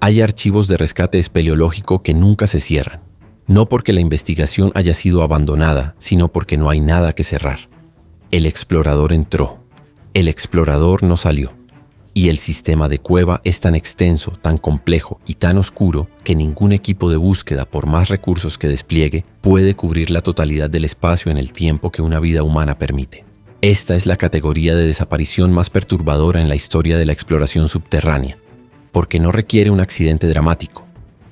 Hay archivos de rescate espeleológico que nunca se cierran. No porque la investigación haya sido abandonada, sino porque no hay nada que cerrar. El explorador entró. El explorador no salió. Y el sistema de cueva es tan extenso, tan complejo y tan oscuro que ningún equipo de búsqueda, por más recursos que despliegue, puede cubrir la totalidad del espacio en el tiempo que una vida humana permite. Esta es la categoría de desaparición más perturbadora en la historia de la exploración subterránea, porque no requiere un accidente dramático.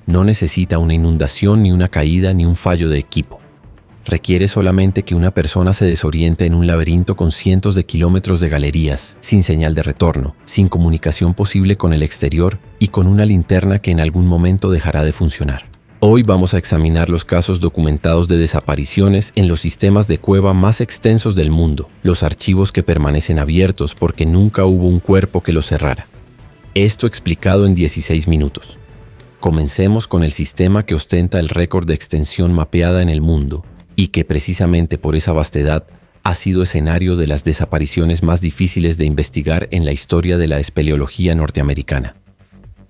No necesita una inundación, ni una caída, ni un fallo de equipo. Requiere solamente que una persona se desoriente en un laberinto con cientos de kilómetros de galerías, sin señal de retorno, sin comunicación posible con el exterior y con una linterna que en algún momento dejará de funcionar. Hoy vamos a examinar los casos documentados de desapariciones en los sistemas de cueva más extensos del mundo, los archivos que permanecen abiertos porque nunca hubo un cuerpo que los cerrara. Esto explicado en 16 minutos. Comencemos con el sistema que ostenta el récord de extensión mapeada en el mundo, y que precisamente por esa vastedad ha sido escenario de las desapariciones más difíciles de investigar en la historia de la espeleología norteamericana.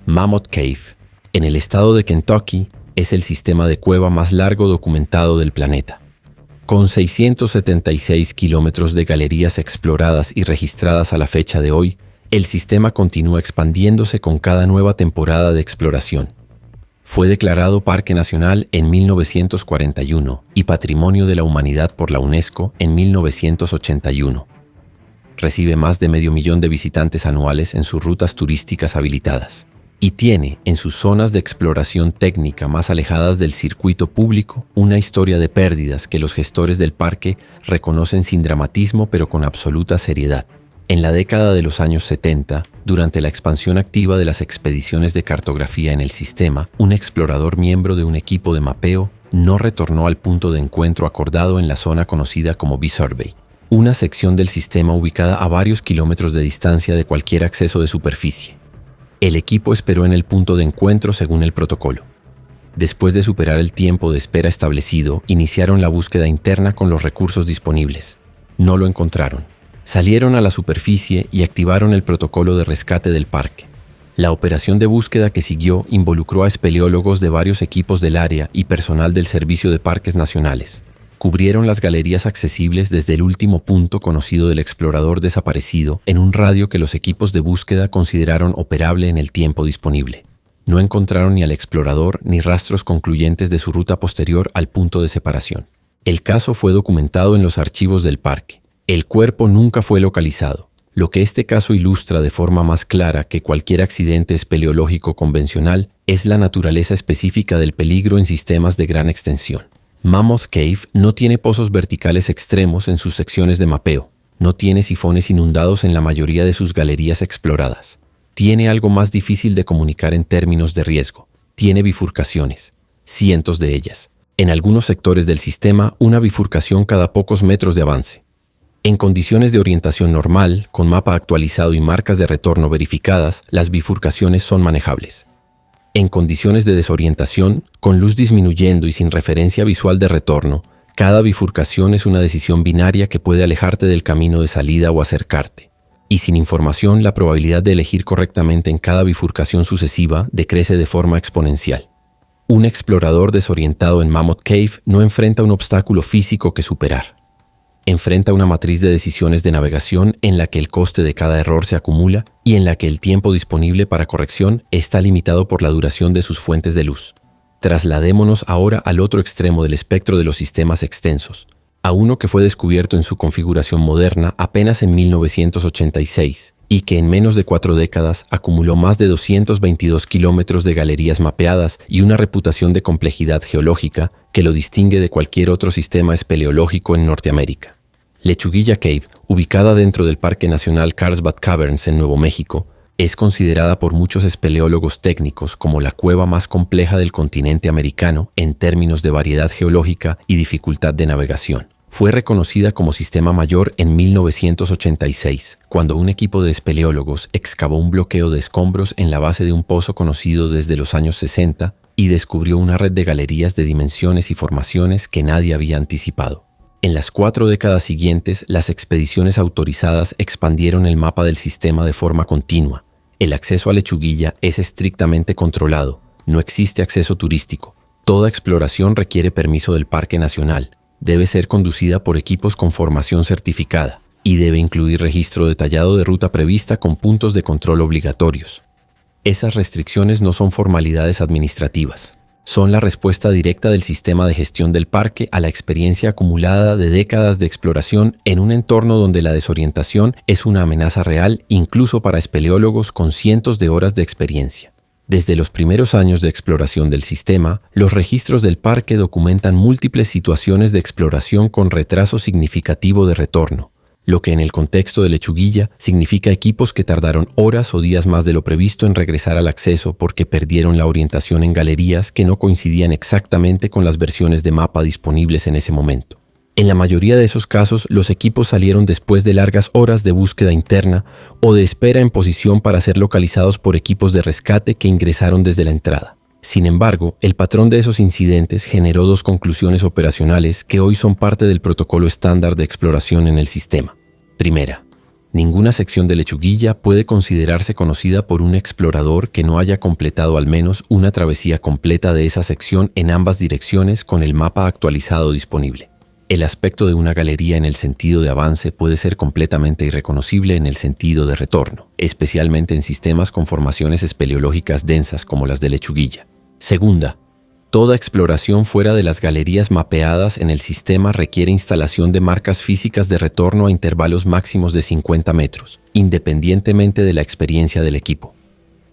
Mammoth Cave, en el estado de Kentucky, es el sistema de cueva más largo documentado del planeta. Con 676 kilómetros de galerías exploradas y registradas a la fecha de hoy, el sistema continúa expandiéndose con cada nueva temporada de exploración. Fue declarado Parque Nacional en 1941 y Patrimonio de la Humanidad por la UNESCO en 1981. Recibe más de 500,000 de visitantes anuales en sus rutas turísticas habilitadas y tiene, en sus zonas de exploración técnica más alejadas del circuito público, una historia de pérdidas que los gestores del parque reconocen sin dramatismo pero con absoluta seriedad. En la década de los años 70, durante la expansión activa de las expediciones de cartografía en el sistema, un explorador miembro de un equipo de mapeo no retornó al punto de encuentro acordado en la zona conocida como B-Survey, una sección del sistema ubicada a varios kilómetros de distancia de cualquier acceso de superficie. El equipo esperó en el punto de encuentro según el protocolo. Después de superar el tiempo de espera establecido, iniciaron la búsqueda interna con los recursos disponibles. No lo encontraron. Salieron a la superficie y activaron el protocolo de rescate del parque. La operación de búsqueda que siguió involucró a espeleólogos de varios equipos del área y personal del Servicio de Parques Nacionales. Cubrieron las galerías accesibles desde el último punto conocido del explorador desaparecido en un radio que los equipos de búsqueda consideraron operable en el tiempo disponible. No encontraron ni al explorador ni rastros concluyentes de su ruta posterior al punto de separación. El caso fue documentado en los archivos del parque. El cuerpo nunca fue localizado, lo que este caso ilustra de forma más clara que cualquier accidente espeleológico convencional es la naturaleza específica del peligro en sistemas de gran extensión. Mammoth Cave no tiene pozos verticales extremos en sus secciones de mapeo, no tiene sifones inundados en la mayoría de sus galerías exploradas. Tiene algo más difícil de comunicar en términos de riesgo. Tiene bifurcaciones, cientos de ellas. En algunos sectores del sistema, una bifurcación cada pocos metros de avance. En condiciones de orientación normal, con mapa actualizado y marcas de retorno verificadas, las bifurcaciones son manejables. En condiciones de desorientación, con luz disminuyendo y sin referencia visual de retorno, cada bifurcación es una decisión binaria que puede alejarte del camino de salida o acercarte. Y sin información, la probabilidad de elegir correctamente en cada bifurcación sucesiva decrece de forma exponencial. Un explorador desorientado en Mammoth Cave no enfrenta un obstáculo físico que superar. Enfrenta una matriz de decisiones de navegación en la que el coste de cada error se acumula y en la que el tiempo disponible para corrección está limitado por la duración de sus fuentes de luz. Trasladémonos ahora al otro extremo del espectro de los sistemas extensos, a uno que fue descubierto en su configuración moderna apenas en 1986 y que en menos de 4 décadas acumuló más de 222 kilómetros de galerías mapeadas y una reputación de complejidad geológica que lo distingue de cualquier otro sistema espeleológico en Norteamérica. Lechuguilla Cave, ubicada dentro del Parque Nacional Carlsbad Caverns en Nuevo México, es considerada por muchos espeleólogos técnicos como la cueva más compleja del continente americano en términos de variedad geológica y dificultad de navegación. Fue reconocida como sistema mayor en 1986, cuando un equipo de espeleólogos excavó un bloqueo de escombros en la base de un pozo conocido desde los años 60 y descubrió una red de galerías de dimensiones y formaciones que nadie había anticipado. En las 4 décadas siguientes, las expediciones autorizadas expandieron el mapa del sistema de forma continua, El acceso a Lechuguilla es estrictamente controlado, no existe acceso turístico. Toda exploración requiere permiso del Parque Nacional, debe ser conducida por equipos con formación certificada y debe incluir registro detallado de ruta prevista con puntos de control obligatorios. Esas restricciones no son formalidades administrativas, son la respuesta directa del sistema de gestión del parque a la experiencia acumulada de décadas de exploración en un entorno donde la desorientación es una amenaza real incluso para espeleólogos con cientos de horas de experiencia. Desde los primeros años de exploración del sistema, los registros del parque documentan múltiples situaciones de exploración con retraso significativo de retorno, lo que en el contexto de Lechuguilla significa equipos que tardaron horas o días más de lo previsto en regresar al acceso porque perdieron la orientación en galerías que no coincidían exactamente con las versiones de mapa disponibles en ese momento. En la mayoría de esos casos, los equipos salieron después de largas horas de búsqueda interna o de espera en posición para ser localizados por equipos de rescate que ingresaron desde la entrada. Sin embargo, el patrón de esos incidentes generó dos conclusiones operacionales que hoy son parte del protocolo estándar de exploración en el sistema. Primera, ninguna sección de Lechuguilla puede considerarse conocida por un explorador que no haya completado al menos una travesía completa de esa sección en ambas direcciones con el mapa actualizado disponible. El aspecto de una galería en el sentido de avance puede ser completamente irreconocible en el sentido de retorno, especialmente en sistemas con formaciones espeleológicas densas como las de Lechuguilla. Segunda, toda exploración fuera de las galerías mapeadas en el sistema requiere instalación de marcas físicas de retorno a intervalos máximos de 50 metros, independientemente de la experiencia del equipo.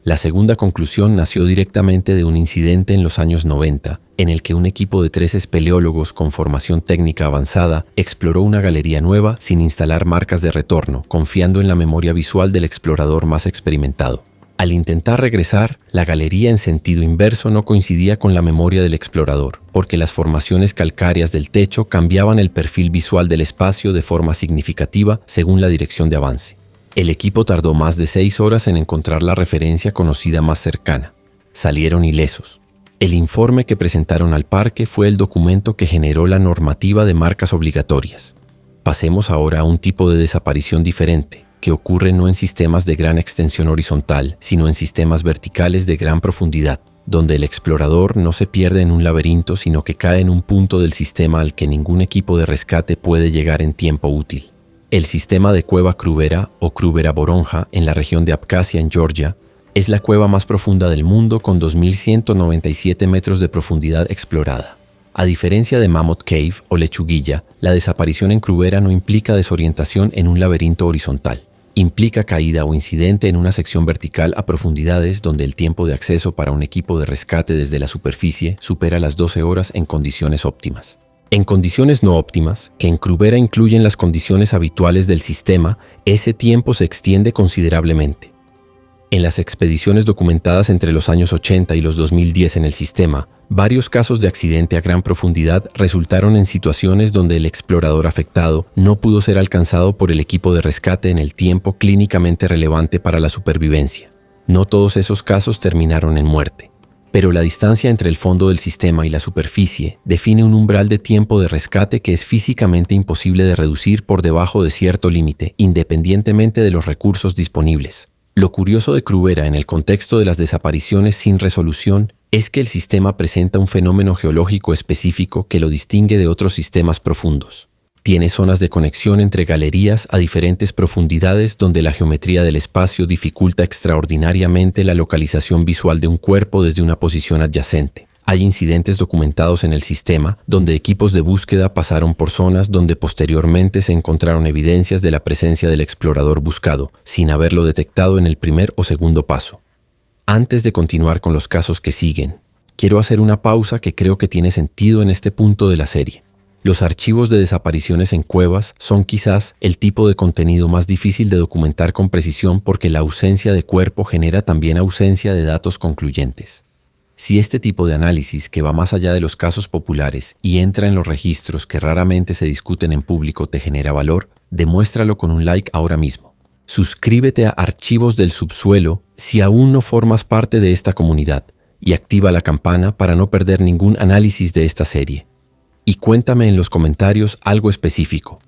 La segunda conclusión nació directamente de un incidente en los años 90, en el que un equipo de 3 espeleólogos con formación técnica avanzada exploró una galería nueva sin instalar marcas de retorno, confiando en la memoria visual del explorador más experimentado. Al intentar regresar, la galería en sentido inverso no coincidía con la memoria del explorador, porque las formaciones calcáreas del techo cambiaban el perfil visual del espacio de forma significativa según la dirección de avance. El equipo tardó más de 6 horas en encontrar la referencia conocida más cercana. Salieron ilesos. El informe que presentaron al parque fue el documento que generó la normativa de marcas obligatorias. Pasemos ahora a un tipo de desaparición diferente, que ocurre no en sistemas de gran extensión horizontal, sino en sistemas verticales de gran profundidad, donde el explorador no se pierde en un laberinto, sino que cae en un punto del sistema al que ningún equipo de rescate puede llegar en tiempo útil. El sistema de cueva Krubera o Krubera Boronja en la región de Abjasia, en Georgia, es la cueva más profunda del mundo con 2.197 metros de profundidad explorada. A diferencia de Mammoth Cave o Lechuguilla, la desaparición en Krubera no implica desorientación en un laberinto horizontal. Implica caída o incidente en una sección vertical a profundidades donde el tiempo de acceso para un equipo de rescate desde la superficie supera las 12 horas en condiciones óptimas. En condiciones no óptimas, que en Krubera incluyen las condiciones habituales del sistema, ese tiempo se extiende considerablemente. En las expediciones documentadas entre los años 80 y los 2010 en el sistema, varios casos de accidente a gran profundidad resultaron en situaciones donde el explorador afectado no pudo ser alcanzado por el equipo de rescate en el tiempo clínicamente relevante para la supervivencia. No todos esos casos terminaron en muerte, pero la distancia entre el fondo del sistema y la superficie define un umbral de tiempo de rescate que es físicamente imposible de reducir por debajo de cierto límite, independientemente de los recursos disponibles. Lo curioso de Krubera en el contexto de las desapariciones sin resolución es que el sistema presenta un fenómeno geológico específico que lo distingue de otros sistemas profundos. Tiene zonas de conexión entre galerías a diferentes profundidades donde la geometría del espacio dificulta extraordinariamente la localización visual de un cuerpo desde una posición adyacente. Hay incidentes documentados en el sistema donde equipos de búsqueda pasaron por zonas donde posteriormente se encontraron evidencias de la presencia del explorador buscado, sin haberlo detectado en el primer o segundo paso. Antes de continuar con los casos que siguen, quiero hacer una pausa que creo que tiene sentido en este punto de la serie. Los archivos de desapariciones en cuevas son quizás el tipo de contenido más difícil de documentar con precisión porque la ausencia de cuerpo genera también ausencia de datos concluyentes. Si este tipo de análisis, que va más allá de los casos populares y entra en los registros que raramente se discuten en público, te genera valor, demuéstralo con un like ahora mismo. Suscríbete a Archivos del Subsuelo si aún no formas parte de esta comunidad y activa la campana para no perder ningún análisis de esta serie. Y cuéntame en los comentarios algo específico.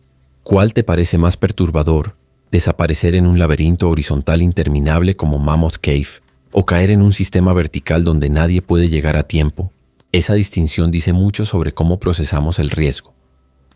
¿Cuál te parece más perturbador? desaparecer en un laberinto horizontal interminable como Mammoth Cave, o caer en un sistema vertical donde nadie puede llegar a tiempo. Esa distinción dice mucho sobre cómo procesamos el riesgo.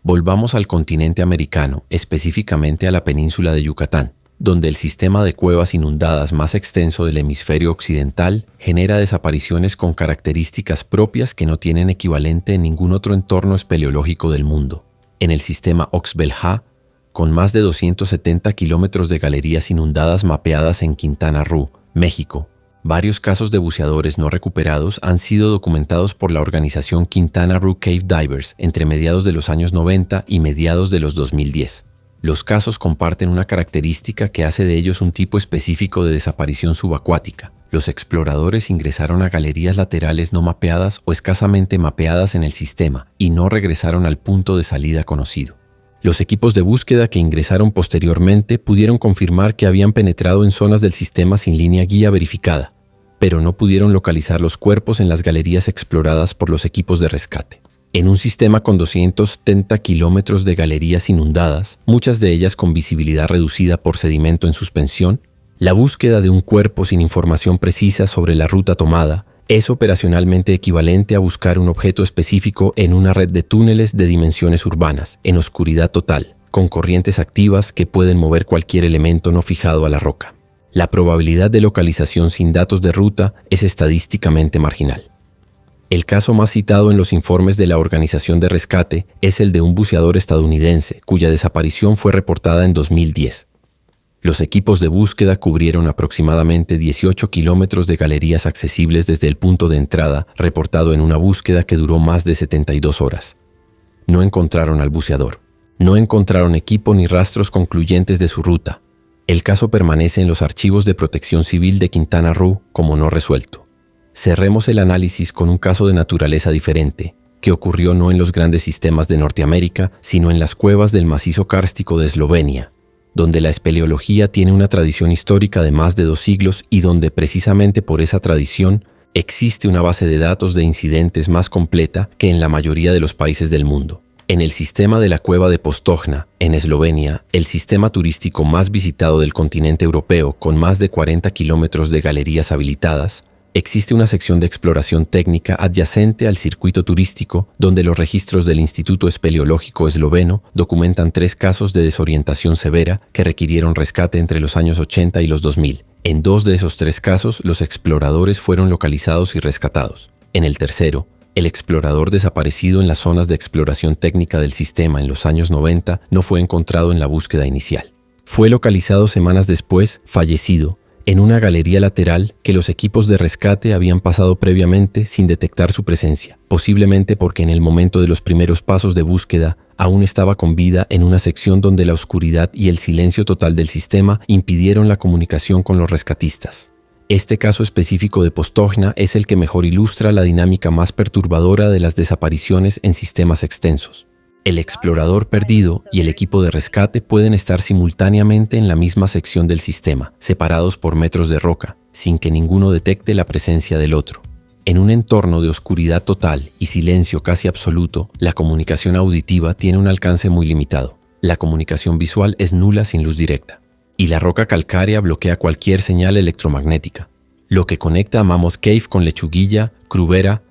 Volvamos al continente americano, específicamente a la península de Yucatán, donde el sistema de cuevas inundadas más extenso del hemisferio occidental genera desapariciones con características propias que no tienen equivalente en ningún otro entorno espeleológico del mundo. En el sistema Oxbel-Ha, con más de 270 kilómetros de galerías inundadas mapeadas en Quintana Roo, México, varios casos de buceadores no recuperados han sido documentados por la organización Quintana Roo Cave Divers entre mediados de los años 90 y mediados de los 2010. Los casos comparten una característica que hace de ellos un tipo específico de desaparición subacuática. Los exploradores ingresaron a galerías laterales no mapeadas o escasamente mapeadas en el sistema y no regresaron al punto de salida conocido. Los equipos de búsqueda que ingresaron posteriormente pudieron confirmar que habían penetrado en zonas del sistema sin línea guía verificada, pero no pudieron localizar los cuerpos en las galerías exploradas por los equipos de rescate. En un sistema con 270 kilómetros de galerías inundadas, muchas de ellas con visibilidad reducida por sedimento en suspensión, la búsqueda de un cuerpo sin información precisa sobre la ruta tomada es operacionalmente equivalente a buscar un objeto específico en una red de túneles de dimensiones urbanas, en oscuridad total, con corrientes activas que pueden mover cualquier elemento no fijado a la roca. La probabilidad de localización sin datos de ruta es estadísticamente marginal. El caso más citado en los informes de la Organización de Rescate es el de un buceador estadounidense, cuya desaparición fue reportada en 2010. Los equipos de búsqueda cubrieron aproximadamente 18 kilómetros de galerías accesibles desde el punto de entrada, reportado en una búsqueda que duró más de 72 horas. No encontraron al buceador. No encontraron equipo ni rastros concluyentes de su ruta. El caso permanece en los archivos de Protección Civil de Quintana Roo como no resuelto. Cerremos el análisis con un caso de naturaleza diferente, que ocurrió no en los grandes sistemas de Norteamérica, sino en las cuevas del macizo kárstico de Eslovenia, donde la espeleología tiene una tradición histórica de más de 2 siglos y donde precisamente por esa tradición existe una base de datos de incidentes más completa que en la mayoría de los países del mundo. En el sistema de la cueva de Postojna, en Eslovenia, el sistema turístico más visitado del continente europeo, con más de 40 kilómetros de galerías habilitadas, existe una sección de exploración técnica adyacente al circuito turístico donde los registros del Instituto Espeleológico Esloveno documentan 3 casos de desorientación severa que requirieron rescate entre los años 80 y los 2000. En 2 de esos 3 casos, los exploradores fueron localizados y rescatados. En el tercero, el explorador desaparecido en las zonas de exploración técnica del sistema en los años 90 no fue encontrado en la búsqueda inicial. Fue localizado semanas después, fallecido, en una galería lateral que los equipos de rescate habían pasado previamente sin detectar su presencia, posiblemente porque en el momento de los primeros pasos de búsqueda aún estaba con vida en una sección donde la oscuridad y el silencio total del sistema impidieron la comunicación con los rescatistas. Este caso específico de Postojna es el que mejor ilustra la dinámica más perturbadora de las desapariciones en sistemas extensos. El explorador perdido y el equipo de rescate pueden estar simultáneamente en la misma sección del sistema, separados por metros de roca, sin que ninguno detecte la presencia del otro. En un entorno de oscuridad total y silencio casi absoluto, la comunicación auditiva tiene un alcance muy limitado. La comunicación visual es nula sin luz directa. Y la roca calcárea bloquea cualquier señal electromagnética. Lo que conecta a Mammoth Cave con Lechuguilla, Kruvera,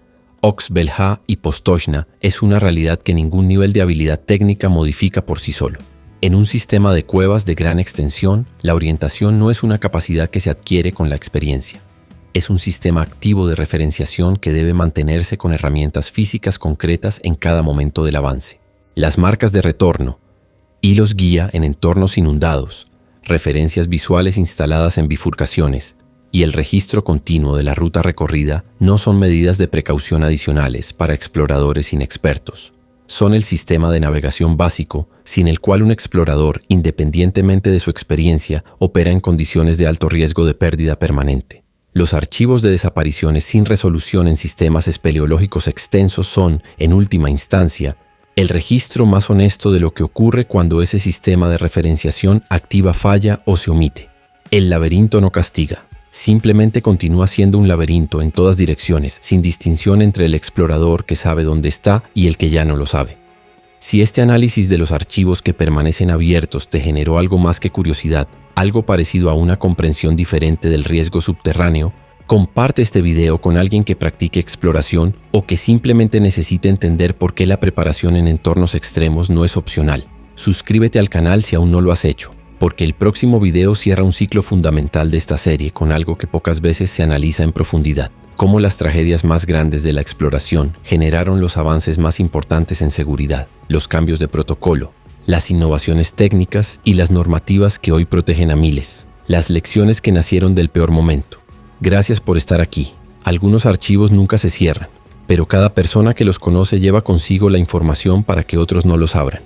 Oxbel-Ha y Postojna es una realidad que ningún nivel de habilidad técnica modifica por sí solo. En un sistema de cuevas de gran extensión, la orientación no es una capacidad que se adquiere con la experiencia. Es un sistema activo de referenciación que debe mantenerse con herramientas físicas concretas en cada momento del avance. Las marcas de retorno, hilos guía en entornos inundados, referencias visuales instaladas en bifurcaciones, y el registro continuo de la ruta recorrida no son medidas de precaución adicionales para exploradores inexpertos. Son el sistema de navegación básico sin el cual un explorador, independientemente de su experiencia, opera en condiciones de alto riesgo de pérdida permanente. Los archivos de desapariciones sin resolución en sistemas espeleológicos extensos son, en última instancia, el registro más honesto de lo que ocurre cuando ese sistema de referenciación activa falla o se omite. El laberinto no castiga. Simplemente continúa siendo un laberinto en todas direcciones, sin distinción entre el explorador que sabe dónde está y el que ya no lo sabe. Si este análisis de los archivos que permanecen abiertos te generó algo más que curiosidad, algo parecido a una comprensión diferente del riesgo subterráneo, comparte este video con alguien que practique exploración o que simplemente necesite entender por qué la preparación en entornos extremos no es opcional. Suscríbete al canal si aún no lo has hecho, porque el próximo video cierra un ciclo fundamental de esta serie con algo que pocas veces se analiza en profundidad: cómo las tragedias más grandes de la exploración generaron los avances más importantes en seguridad, los cambios de protocolo, las innovaciones técnicas y las normativas que hoy protegen a miles, las lecciones que nacieron del peor momento. Gracias por estar aquí. Algunos archivos nunca se cierran, pero cada persona que los conoce lleva consigo la información para que otros no los abran.